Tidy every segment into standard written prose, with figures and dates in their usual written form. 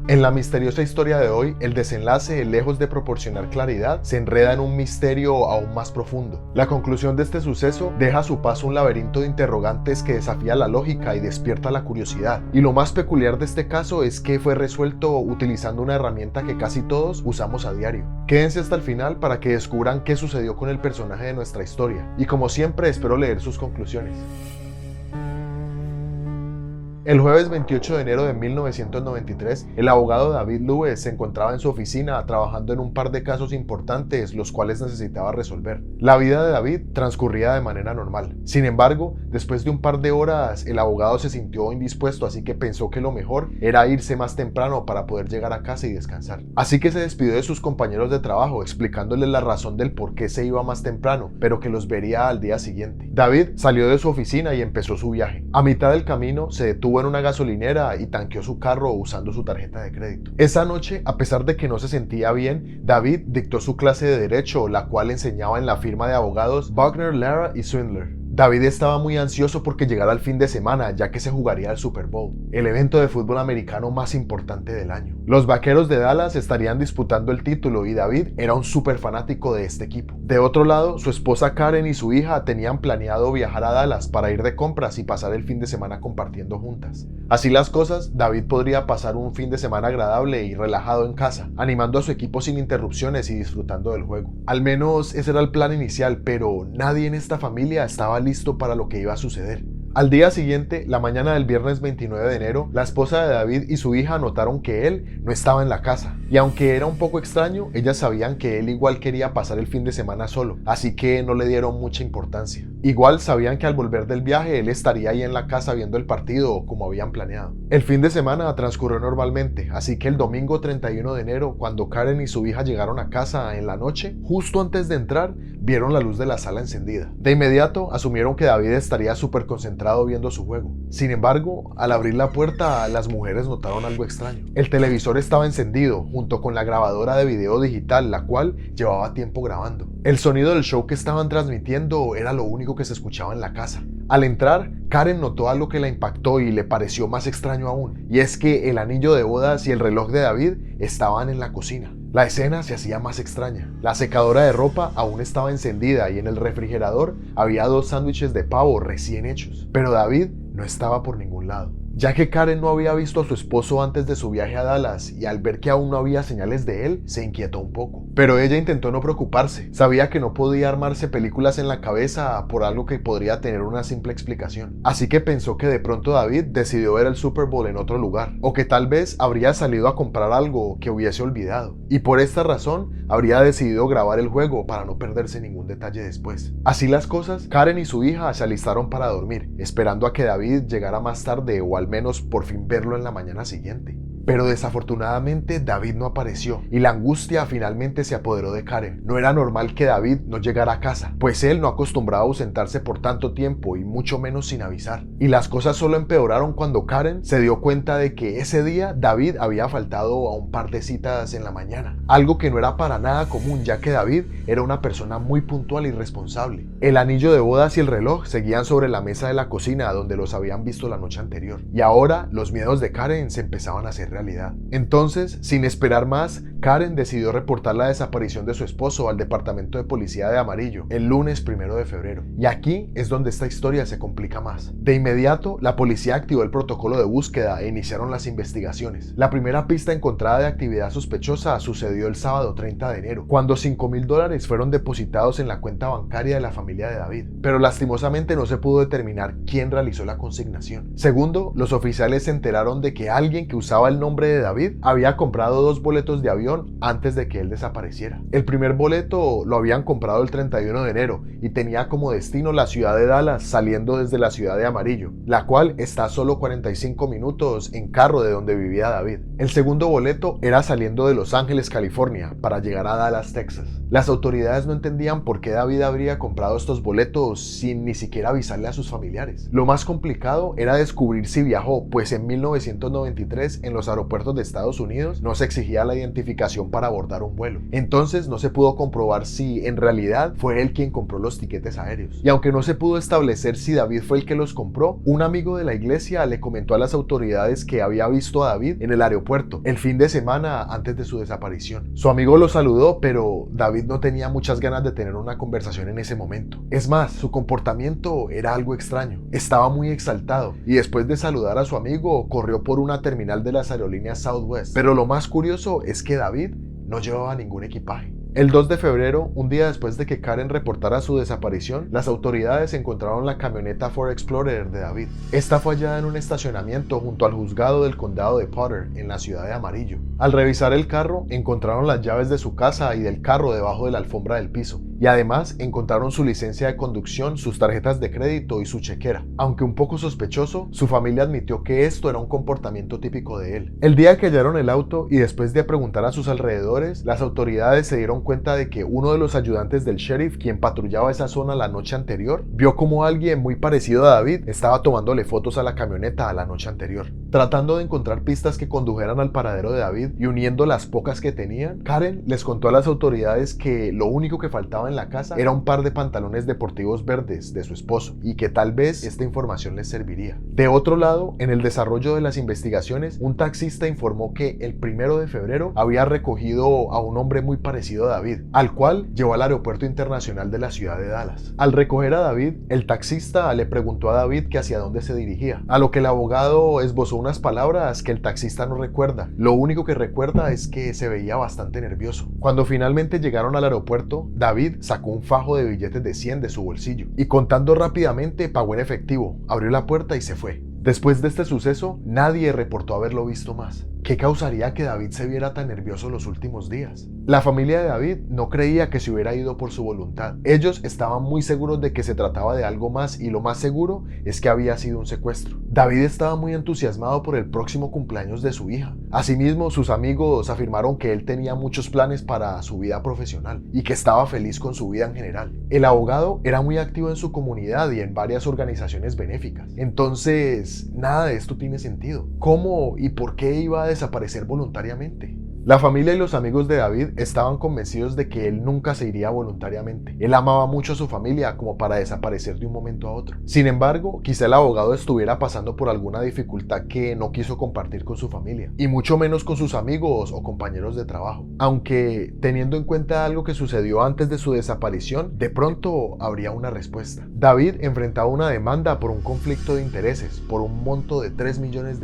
En la misteriosa historia de hoy, el desenlace, lejos de proporcionar claridad, se enreda en un misterio aún más profundo. La conclusión de este suceso deja a su paso un laberinto de interrogantes que desafía la lógica y despierta la curiosidad. Y lo más peculiar de este caso es que fue resuelto utilizando una herramienta que casi todos usamos a diario. Quédense hasta el final para que descubran qué sucedió con el personaje de nuestra historia. Y como siempre, espero leer sus conclusiones. El jueves 28 de enero de 1993, el abogado David Lewis se encontraba en su oficina trabajando en un par de casos importantes los cuales necesitaba resolver. La vida de David transcurría de manera normal. Sin embargo, después de un par de horas, el abogado se sintió indispuesto, así que pensó que lo mejor era irse más temprano para poder llegar a casa y descansar. Así que se despidió de sus compañeros de trabajo, explicándoles la razón del por qué se iba más temprano, pero que los vería al día siguiente. David salió de su oficina y empezó su viaje. A mitad del camino, se detuvo en una gasolinera y tanqueó su carro usando su tarjeta de crédito. Esa noche, a pesar de que no se sentía bien, David dictó su clase de derecho, la cual enseñaba en la firma de abogados Buckner, Lara y Swindler. David estaba muy ansioso porque llegara el fin de semana, ya que se jugaría el Super Bowl, el evento de fútbol americano más importante del año. Los Vaqueros de Dallas estarían disputando el título y David era un súper fanático de este equipo. De otro lado, su esposa Karen y su hija tenían planeado viajar a Dallas para ir de compras y pasar el fin de semana compartiendo juntas. Así las cosas, David podría pasar un fin de semana agradable y relajado en casa, animando a su equipo sin interrupciones y disfrutando del juego. Al menos ese era el plan inicial, pero nadie en esta familia estaba listo para lo que iba a suceder. Al día siguiente, la mañana del viernes 29 de enero, la esposa de David y su hija notaron que él no estaba en la casa. Y aunque era un poco extraño, ellas sabían que él igual quería pasar el fin de semana solo, así que no le dieron mucha importancia. Igual sabían que al volver del viaje, él estaría ahí en la casa viendo el partido como habían planeado. El fin de semana transcurrió normalmente, así que el domingo 31 de enero, cuando Karen y su hija llegaron a casa en la noche, justo antes de entrar, vieron la luz de la sala encendida. De inmediato, asumieron que David estaría súper concentrado viendo su juego. Sin embargo, al abrir la puerta, las mujeres notaron algo extraño. El televisor estaba encendido, junto con la grabadora de video digital, la cual llevaba tiempo grabando. El sonido del show que estaban transmitiendo era lo único que se escuchaba en la casa. Al entrar, Karen notó algo que la impactó y le pareció más extraño aún, y es que el anillo de bodas y el reloj de David estaban en la cocina. La escena se hacía más extraña. La secadora de ropa aún estaba encendida y en el refrigerador había 2 sándwiches de pavo recién hechos. Pero David no estaba por ningún lado. Ya que Karen no había visto a su esposo antes de su viaje a Dallas y al ver que aún no había señales de él, se inquietó un poco. Pero ella intentó no preocuparse. Sabía que no podía armarse películas en la cabeza por algo que podría tener una simple explicación. Así que pensó que de pronto David decidió ver el Super Bowl en otro lugar, o que tal vez habría salido a comprar algo que hubiese olvidado. Y por esta razón, habría decidido grabar el juego para no perderse ningún detalle después. Así las cosas, Karen y su hija se alistaron para dormir, esperando a que David llegara más tarde o al menos por fin verlo en la mañana siguiente. Pero desafortunadamente David no apareció y la angustia finalmente se apoderó de Karen. No era normal que David no llegara a casa, pues él no acostumbraba a ausentarse por tanto tiempo y mucho menos sin avisar. Y las cosas solo empeoraron cuando Karen se dio cuenta de que ese día David había faltado a un par de citas en la mañana. Algo que no era para nada común, ya que David era una persona muy puntual y responsable. El anillo de bodas y el reloj seguían sobre la mesa de la cocina donde los habían visto la noche anterior. Y ahora los miedos de Karen se empezaban a hacer realidad. Entonces, sin esperar más, Karen decidió reportar la desaparición de su esposo al departamento de policía de Amarillo el lunes 1 de febrero. Y aquí es donde esta historia se complica más. De inmediato, la policía activó el protocolo de búsqueda e iniciaron las investigaciones. La primera pista encontrada de actividad sospechosa sucedió el sábado 30 de enero, cuando $5,000 fueron depositados en la cuenta bancaria de la familia de David. Pero lastimosamente no se pudo determinar quién realizó la consignación. Segundo, los oficiales se enteraron de que alguien que usaba el nombre de David había comprado 2 boletos de avión antes de que él desapareciera. El primer boleto lo habían comprado el 31 de enero y tenía como destino la ciudad de Dallas, saliendo desde la ciudad de Amarillo, la cual está a solo 45 minutos en carro de donde vivía David. El segundo boleto era saliendo de Los Ángeles, California, para llegar a Dallas, Texas. Las autoridades no entendían por qué David habría comprado estos boletos sin ni siquiera avisarle a sus familiares. Lo más complicado era descubrir si viajó, pues en 1993 en los aeropuertos de Estados Unidos no se exigía la identificación justificación para abordar un vuelo. Entonces no se pudo comprobar si en realidad fue él quien compró los tiquetes aéreos. Y aunque no se pudo establecer si David fue el que los compró, un amigo de la iglesia le comentó a las autoridades que había visto a David en el aeropuerto el fin de semana antes de su desaparición. Su amigo lo saludó, pero David no tenía muchas ganas de tener una conversación en ese momento. Es más, su comportamiento era algo extraño. Estaba muy exaltado y después de saludar a su amigo corrió por una terminal de las aerolíneas Southwest. Pero lo más curioso es que David no llevaba ningún equipaje. El 2 de febrero, un día después de que Karen reportara su desaparición, las autoridades encontraron la camioneta Ford Explorer de David. Esta fue hallada en un estacionamiento junto al juzgado del condado de Potter, en la ciudad de Amarillo. Al revisar el carro, encontraron las llaves de su casa y del carro debajo de la alfombra del piso. Y además encontraron su licencia de conducción, sus tarjetas de crédito y su chequera. Aunque un poco sospechoso, su familia admitió que esto era un comportamiento típico de él. El día que hallaron el auto y después de preguntar a sus alrededores, las autoridades se dieron cuenta de que uno de los ayudantes del sheriff, quien patrullaba esa zona la noche anterior, vio como alguien muy parecido a David estaba tomándole fotos a la camioneta la noche anterior. Tratando de encontrar pistas que condujeran al paradero de David y uniendo las pocas que tenían, Karen les contó a las autoridades que lo único que faltaba en la casa era un par de pantalones deportivos verdes de su esposo y que tal vez esta información les serviría. De otro lado, en el desarrollo de las investigaciones, un taxista informó que el 1 de febrero había recogido a un hombre muy parecido a David, al cual llevó al aeropuerto internacional de la ciudad de Dallas. Al recoger a David, el taxista le preguntó a David que hacia dónde se dirigía, a lo que el abogado esbozó unas palabras que el taxista no recuerda. Lo único que recuerda es que se veía bastante nervioso. Cuando finalmente llegaron al aeropuerto, David sacó un fajo de billetes de 100 de su bolsillo y contando rápidamente pagó en efectivo, abrió la puerta y se fue. Después de este suceso, nadie reportó haberlo visto más. ¿Qué causaría que David se viera tan nervioso los últimos días? La familia de David no creía que se hubiera ido por su voluntad. Ellos estaban muy seguros de que se trataba de algo más y lo más seguro es que había sido un secuestro. David estaba muy entusiasmado por el próximo cumpleaños de su hija. Asimismo, sus amigos afirmaron que él tenía muchos planes para su vida profesional y que estaba feliz con su vida en general. El abogado era muy activo en su comunidad y en varias organizaciones benéficas. Entonces, nada de esto tiene sentido. ¿Cómo y por qué iba a desaparecer voluntariamente? La familia y los amigos de David estaban convencidos de que él nunca se iría voluntariamente. Él amaba mucho a su familia como para desaparecer de un momento a otro. Sin embargo, quizá el abogado estuviera pasando por alguna dificultad que no quiso compartir con su familia, y mucho menos con sus amigos o compañeros de trabajo. Aunque, teniendo en cuenta algo que sucedió antes de su desaparición, de pronto habría una respuesta. David enfrentaba una demanda por un conflicto de intereses, por un monto de $3 millones,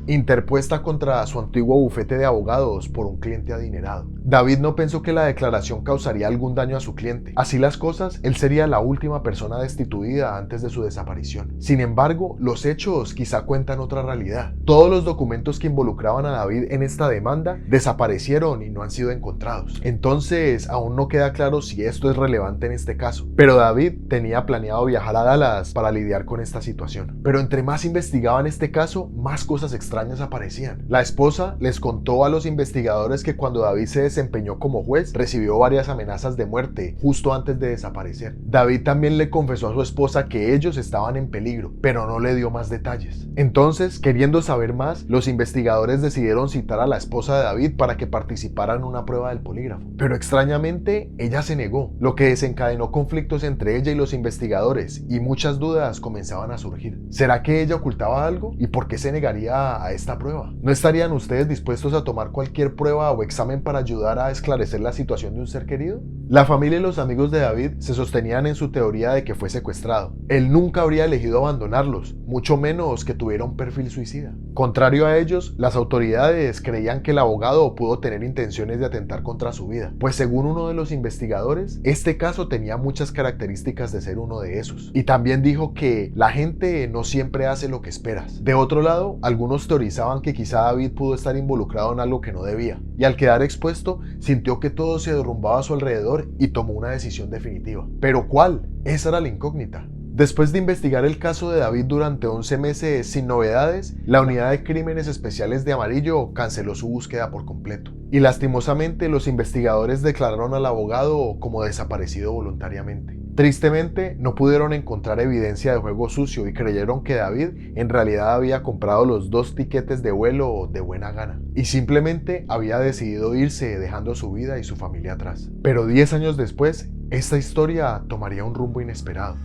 interpuesta contra su antiguo bufete de abogados por un cliente adinerado. David no pensó que la declaración causaría algún daño a su cliente. Así las cosas, él sería la última persona destituida antes de su desaparición. Sin embargo, los hechos quizá cuentan otra realidad. Todos los documentos que involucraban a David en esta demanda desaparecieron y no han sido encontrados. Entonces, aún no queda claro si esto es relevante en este caso. Pero David tenía planeado viajar a Dallas para lidiar con esta situación. Pero entre más investigaban este caso, más cosas extrañas aparecían. La esposa les contó a los investigadores que cuando David se desempeñó como juez, recibió varias amenazas de muerte justo antes de desaparecer. David también le confesó a su esposa que ellos estaban en peligro, pero no le dio más detalles. Entonces, queriendo saber más, los investigadores decidieron citar a la esposa de David para que participara en una prueba del polígrafo. Pero extrañamente, ella se negó, lo que desencadenó conflictos entre ella y los investigadores, y muchas dudas comenzaban a surgir. ¿Será que ella ocultaba algo? ¿Y por qué se negaría a esta prueba? ¿No estarían ustedes dispuestos a tomar cualquier prueba o examen para ayudar a esclarecer la situación de un ser querido? La familia y los amigos de David se sostenían en su teoría de que fue secuestrado. Él nunca habría elegido abandonarlos, mucho menos que tuviera un perfil suicida. Contrario a ellos, las autoridades creían que el abogado pudo tener intenciones de atentar contra su vida, pues según uno de los investigadores, este caso tenía muchas características de ser uno de esos. Y también dijo que la gente no siempre hace lo que esperas. De otro lado, algunos teorizaban que quizá David pudo estar involucrado en algo que no debía, y al quedar expuesto, sintió que todo se derrumbaba a su alrededor y tomó una decisión definitiva. ¿Pero cuál? Esa era la incógnita. Después de investigar el caso de David durante 11 meses sin novedades, la Unidad de Crímenes Especiales de Amarillo canceló su búsqueda por completo. Y lastimosamente los investigadores declararon al abogado como desaparecido voluntariamente. Tristemente, no pudieron encontrar evidencia de juego sucio y creyeron que David en realidad había comprado los 2 tiquetes de vuelo de buena gana y simplemente había decidido irse dejando su vida y su familia atrás. Pero 10 años después, esta historia tomaría un rumbo inesperado.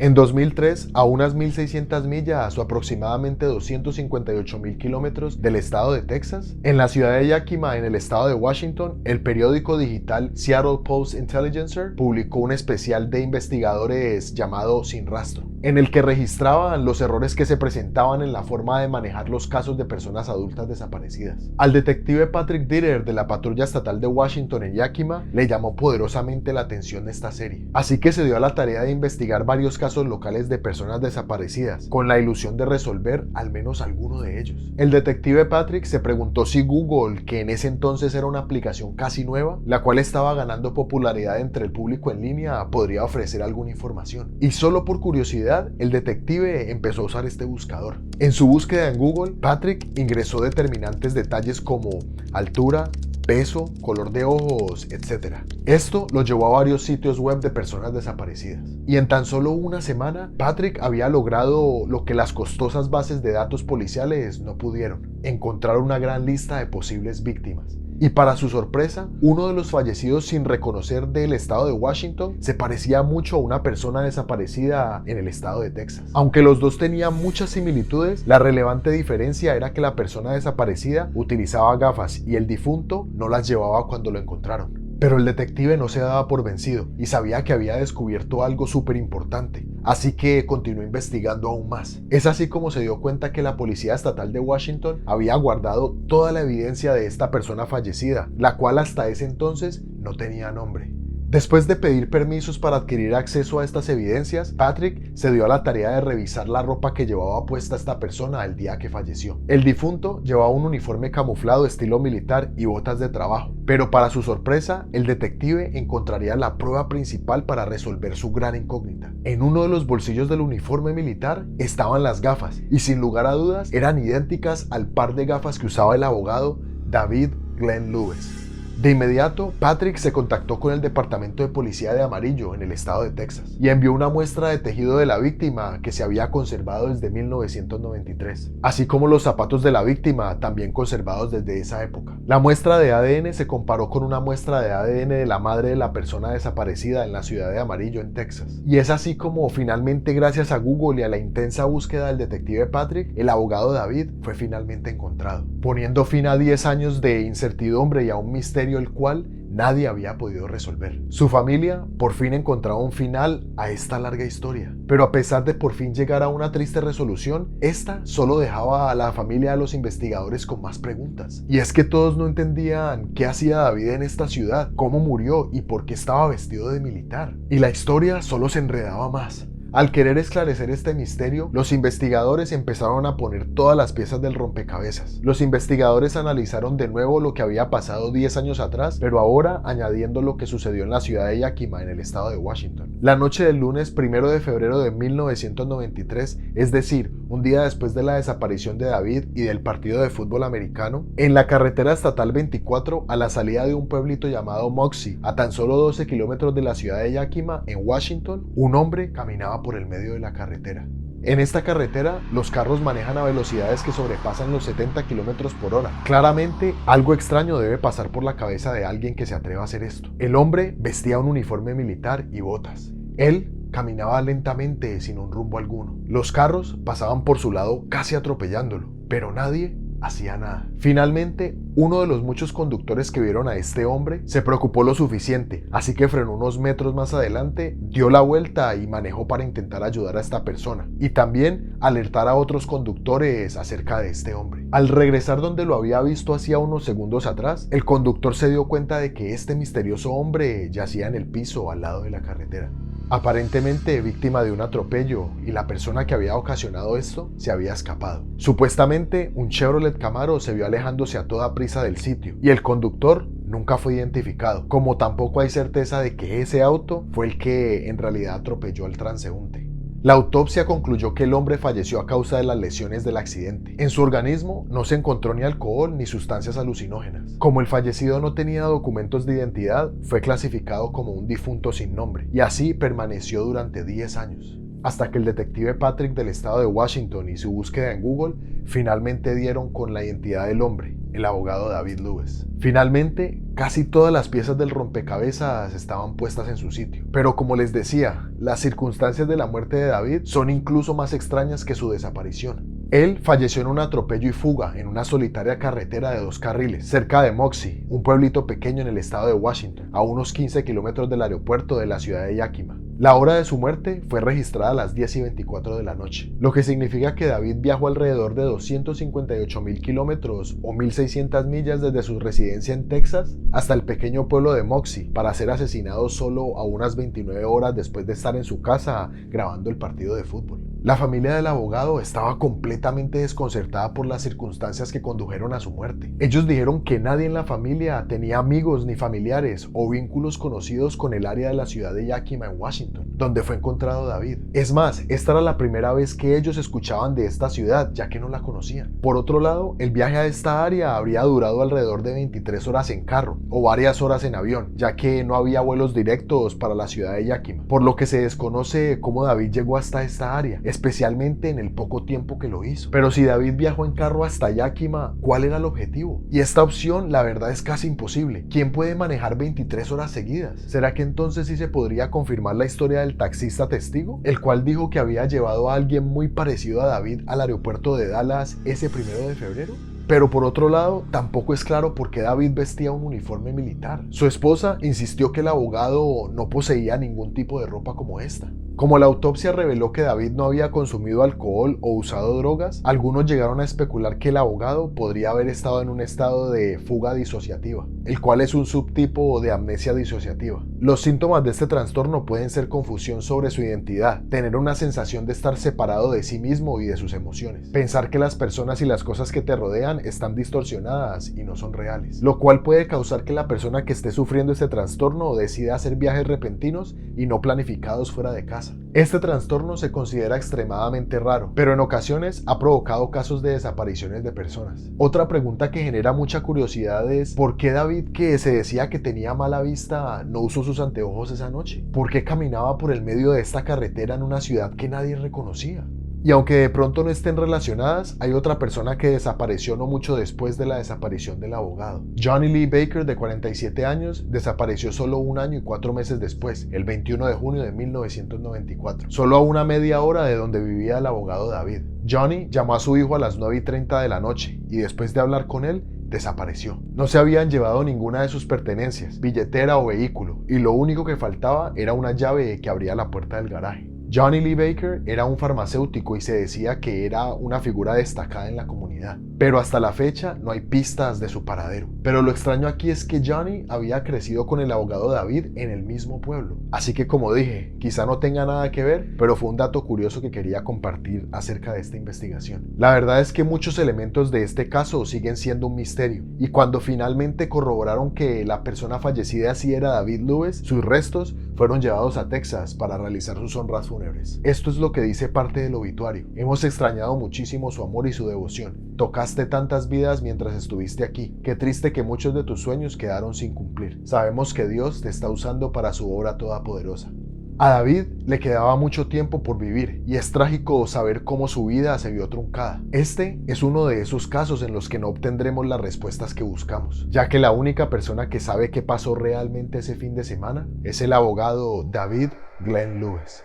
En 2003, a unas 1.600 millas o aproximadamente 258.000 kilómetros del estado de Texas, en la ciudad de Yakima, en el estado de Washington, el periódico digital Seattle Post-Intelligencer publicó un especial de investigadores llamado Sin Rastro, en el que registraban los errores que se presentaban en la forma de manejar los casos de personas adultas desaparecidas. Al detective Patrick Dieter de la Patrulla Estatal de Washington en Yakima le llamó poderosamente la atención esta serie, así que se dio a la tarea de investigar varios casos locales de personas desaparecidas, con la ilusión de resolver al menos alguno de ellos. El detective Patrick se preguntó si Google, que en ese entonces era una aplicación casi nueva, la cual estaba ganando popularidad entre el público en línea, podría ofrecer alguna información. Y solo por curiosidad, el detective empezó a usar este buscador. En su búsqueda en Google, Patrick ingresó determinantes detalles como altura, peso, color de ojos, etc. Esto lo llevó a varios sitios web de personas desaparecidas. Y en tan solo una semana, Patrick había logrado lo que las costosas bases de datos policiales no pudieron: encontrar una gran lista de posibles víctimas. Y para su sorpresa, uno de los fallecidos sin reconocer del estado de Washington se parecía mucho a una persona desaparecida en el estado de Texas. Aunque los dos tenían muchas similitudes, la relevante diferencia era que la persona desaparecida utilizaba gafas y el difunto no las llevaba cuando lo encontraron. Pero el detective no se daba por vencido y sabía que había descubierto algo súper importante, así que continuó investigando aún más. Es así como se dio cuenta que la Policía Estatal de Washington había guardado toda la evidencia de esta persona fallecida, la cual hasta ese entonces no tenía nombre. Después de pedir permisos para adquirir acceso a estas evidencias, Patrick se dio a la tarea de revisar la ropa que llevaba puesta esta persona el día que falleció. El difunto llevaba un uniforme camuflado estilo militar y botas de trabajo, pero para su sorpresa, el detective encontraría la prueba principal para resolver su gran incógnita. En uno de los bolsillos del uniforme militar estaban las gafas, y sin lugar a dudas eran idénticas al par de gafas que usaba el abogado David Glenn Lewis. De inmediato, Patrick se contactó con el Departamento de Policía de Amarillo en el estado de Texas y envió una muestra de tejido de la víctima que se había conservado desde 1993, así como los zapatos de la víctima también conservados desde esa época. La muestra de ADN se comparó con una muestra de ADN de la madre de la persona desaparecida en la ciudad de Amarillo, en Texas. Y es así como finalmente, gracias a Google y a la intensa búsqueda del detective Patrick, el abogado David fue finalmente encontrado, poniendo fin a 10 años de incertidumbre y a un misterio el cual nadie había podido resolver. Su familia por fin encontraba un final a esta larga historia, pero a pesar de por fin llegar a una triste resolución, esta solo dejaba a la familia de los investigadores con más preguntas. Y es que todos no entendían qué hacía David en esta ciudad, cómo murió y por qué estaba vestido de militar. Y la historia solo se enredaba más. Al querer esclarecer este misterio, los investigadores empezaron a poner todas las piezas del rompecabezas. Los investigadores analizaron de nuevo lo que había pasado 10 años atrás, pero ahora añadiendo lo que sucedió en la ciudad de Yakima, en el estado de Washington. La noche del lunes 1 de febrero de 1993, es decir, un día después de la desaparición de David y del partido de fútbol americano, en la carretera estatal 24, a la salida de un pueblito llamado Moxie, a tan solo 12 kilómetros de la ciudad de Yakima, en Washington, un hombre caminaba por el medio de la carretera. En esta carretera, los carros manejan a velocidades que sobrepasan los 70 km por hora. Claramente, algo extraño debe pasar por la cabeza de alguien que se atreva a hacer esto. El hombre vestía un uniforme militar y botas. Él caminaba lentamente sin un rumbo alguno. Los carros pasaban por su lado casi atropellándolo, pero nadie hacía nada. Finalmente, uno de los muchos conductores que vieron a este hombre se preocupó lo suficiente, así que frenó unos metros más adelante, dio la vuelta y manejó para intentar ayudar a esta persona y también alertar a otros conductores acerca de este hombre. Al regresar donde lo había visto hacía unos segundos atrás, el conductor se dio cuenta de que este misterioso hombre yacía en el piso al lado de la carretera, aparentemente víctima de un atropello, y la persona que había ocasionado esto se había escapado. Supuestamente, un Chevrolet Camaro se vio alejándose a toda prisa del sitio, y el conductor nunca fue identificado, como tampoco hay certeza de que ese auto fue el que en realidad atropelló al transeúnte. La autopsia concluyó que el hombre falleció a causa de las lesiones del accidente. En su organismo no se encontró ni alcohol ni sustancias alucinógenas. Como el fallecido no tenía documentos de identidad, fue clasificado como un difunto sin nombre, y así permaneció durante 10 años. Hasta que el detective Patrick del estado de Washington y su búsqueda en Google finalmente dieron con la identidad del hombre, el abogado David Lewis. Finalmente, casi todas las piezas del rompecabezas estaban puestas en su sitio. Pero como les decía, las circunstancias de la muerte de David son incluso más extrañas que su desaparición. Él falleció en un atropello y fuga en una solitaria carretera de 2 carriles, cerca de Moxie, un pueblito pequeño en el estado de Washington, a unos 15 kilómetros del aeropuerto de la ciudad de Yakima. La hora de su muerte fue registrada a las 10:24 de la noche, lo que significa que David viajó alrededor de 258.000 kilómetros o 1.600 millas desde su residencia en Texas hasta el pequeño pueblo de Moxie para ser asesinado solo a unas 29 horas después de estar en su casa grabando el partido de fútbol. La familia del abogado estaba completamente desconcertada por las circunstancias que condujeron a su muerte. Ellos dijeron que nadie en la familia tenía amigos ni familiares o vínculos conocidos con el área de la ciudad de Yakima en Washington, donde fue encontrado David. Es más, esta era la primera vez que ellos escuchaban de esta ciudad, ya que no la conocían. Por otro lado, el viaje a esta área habría durado alrededor de 23 horas en carro o varias horas en avión, ya que no había vuelos directos para la ciudad de Yakima, por lo que se desconoce cómo David llegó hasta esta área, especialmente en el poco tiempo que lo hizo. Pero si David viajó en carro hasta Yakima, ¿cuál era el objetivo? Y esta opción, la verdad, es casi imposible. ¿Quién puede manejar 23 horas seguidas? ¿Será que entonces sí se podría confirmar la historia del taxista testigo, el cual dijo que había llevado a alguien muy parecido a David al aeropuerto de Dallas ese 1 de febrero? Pero por otro lado, tampoco es claro por qué David vestía un uniforme militar. Su esposa insistió que el abogado no poseía ningún tipo de ropa como esta. Como la autopsia reveló que David no había consumido alcohol o usado drogas, algunos llegaron a especular que el abogado podría haber estado en un estado de fuga disociativa, el cual es un subtipo de amnesia disociativa. Los síntomas de este trastorno pueden ser confusión sobre su identidad, tener una sensación de estar separado de sí mismo y de sus emociones, pensar que las personas y las cosas que te rodean están distorsionadas y no son reales, lo cual puede causar que la persona que esté sufriendo este trastorno decida hacer viajes repentinos y no planificados fuera de casa. Este trastorno se considera extremadamente raro, pero en ocasiones ha provocado casos de desapariciones de personas. Otra pregunta que genera mucha curiosidad es ¿por qué David, que se decía que tenía mala vista, no usó sus anteojos esa noche? ¿Por qué caminaba por el medio de esta carretera en una ciudad que nadie reconocía? Y aunque de pronto no estén relacionadas, hay otra persona que desapareció no mucho después de la desaparición del abogado. Johnny Lee Baker, de 47 años, desapareció solo 1 año y 4 meses después, el 21 de junio de 1994, solo a una media hora de donde vivía el abogado David. Johnny llamó a su hijo a las 9:30 de la noche y después de hablar con él, desapareció. No se habían llevado ninguna de sus pertenencias, billetera o vehículo, y lo único que faltaba era una llave que abría la puerta del garaje. Johnny Lee Baker era un farmacéutico y se decía que era una figura destacada en la comunidad, pero hasta la fecha no hay pistas de su paradero. Pero lo extraño aquí es que Johnny había crecido con el abogado David en el mismo pueblo, así que como dije, quizá no tenga nada que ver, pero fue un dato curioso que quería compartir acerca de esta investigación. La verdad es que muchos elementos de este caso siguen siendo un misterio, y cuando finalmente corroboraron que la persona fallecida sí era David Lewis, sus restos fueron llevados a Texas para realizar sus honras funerarias. Esto es lo que dice parte del obituario. Hemos extrañado muchísimo su amor y su devoción. Tocaste tantas vidas mientras estuviste aquí. Qué triste que muchos de tus sueños quedaron sin cumplir. Sabemos que Dios te está usando para su obra todopoderosa. A David le quedaba mucho tiempo por vivir y es trágico saber cómo su vida se vio truncada. Este es uno de esos casos en los que no obtendremos las respuestas que buscamos, ya que la única persona que sabe qué pasó realmente ese fin de semana es el abogado David Glenn Lewis.